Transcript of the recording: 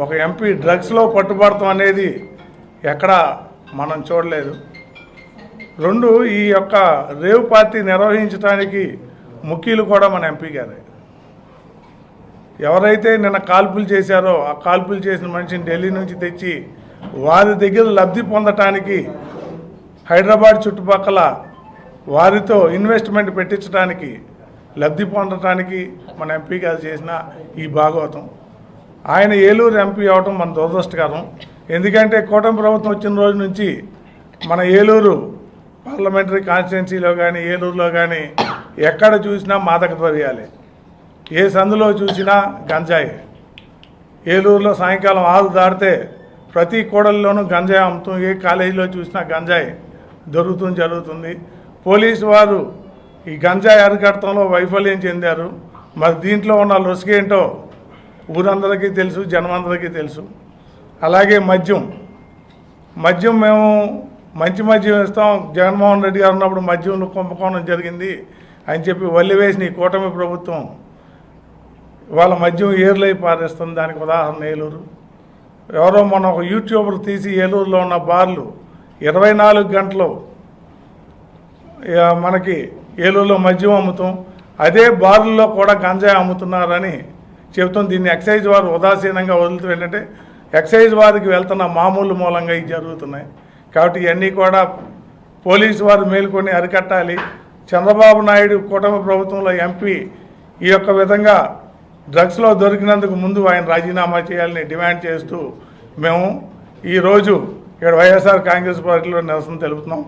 ఒక ఎంపీ డ్రగ్స్లో పట్టుబడతాం అనేది ఎక్కడ మనం చూడలేదు. రెండు, ఈ యొక్క రేవ్ పార్టీ నిర్వహించడానికి ముఖ్యులు కూడా మన ఎంపీ గారే. ఎవరైతే నిన్న కాల్పులు చేశారో ఆ కాల్పులు చేసిన మనిషిని ఢిల్లీ నుంచి తెచ్చి వారి దగ్గర లబ్ధి పొందటానికి హైదరాబాద్ చుట్టుపక్కల వారితో ఇన్వెస్ట్మెంట్ పెట్టించడానికి లబ్ధి పొందటానికి మన ఎంపీ గారు చేసిన ఈ భాగవతం. ఆయన ఏలూరు ఎంపీ అవడం మన దురదృష్టకరం. ఎందుకంటే కూటమి ప్రభుత్వం వచ్చిన రోజు నుంచి మన ఏలూరు పార్లమెంటరీ కాన్స్టిట్యున్సీలో కానీ ఏలూరులో కానీ ఎక్కడ చూసినా మాదక ద్రవ్యాలే, ఏ సందులో చూసినా గంజాయి. ఏలూరులో సాయంకాలం 6 దాటితే ప్రతి కూడలిలోనూ గంజాయి అమ్ముతాం, ఏ కాలేజీలో చూసినా గంజాయి జరుగుతుంది. పోలీసు వారు ఈ గంజాయి అరికట్టడంలో వైఫల్యం చెందారు. మరి దీంట్లో ఉన్న లొసుగేంటో ఊరందరికీ తెలుసు, జనమందరికీ తెలుసు. అలాగే మద్యం మేము మంచి మద్యం ఇస్తాం, జగన్మోహన్ రెడ్డి గారు ఉన్నప్పుడు మద్యంలో కుంభకోణం జరిగింది అని చెప్పి వల్లివేసిన ఈ కూటమి ప్రభుత్వం వాళ్ళ మద్యం ఏర్లై పారేస్తుంది. దానికి ఉదాహరణ ఏలూరు. ఎవరో మొన్న ఒక యూట్యూబర్ తీసి ఏలూరులో ఉన్న బార్లు 24 గంటలు మనకి ఏలూరులో మద్యం అమ్ముతాం, అదే బార్లలో కూడా గంజాయి అమ్ముతున్నారని చెబుతాం. దీన్ని ఎక్సైజ్ వారు ఉదాసీనంగా వదులుతూ ఏంటంటే ఎక్సైజ్ వారికి వెళ్తున్న మామూలు మూలంగా ఇవి జరుగుతున్నాయి. కాబట్టి ఇవన్నీ కూడా పోలీసు వారు మేల్కొని అరికట్టాలి. చంద్రబాబు నాయుడు కూటమి ప్రభుత్వంలో ఎంపీ ఈ యొక్క విధంగా డ్రగ్స్లో దొరికినందుకు ముందు ఆయన రాజీనామా చేయాలని డిమాండ్ చేస్తూ మేము ఈరోజు ఇక్కడ వైఎస్ఆర్ కాంగ్రెస్ పార్టీలో నిరసన తెలుపుతున్నాం.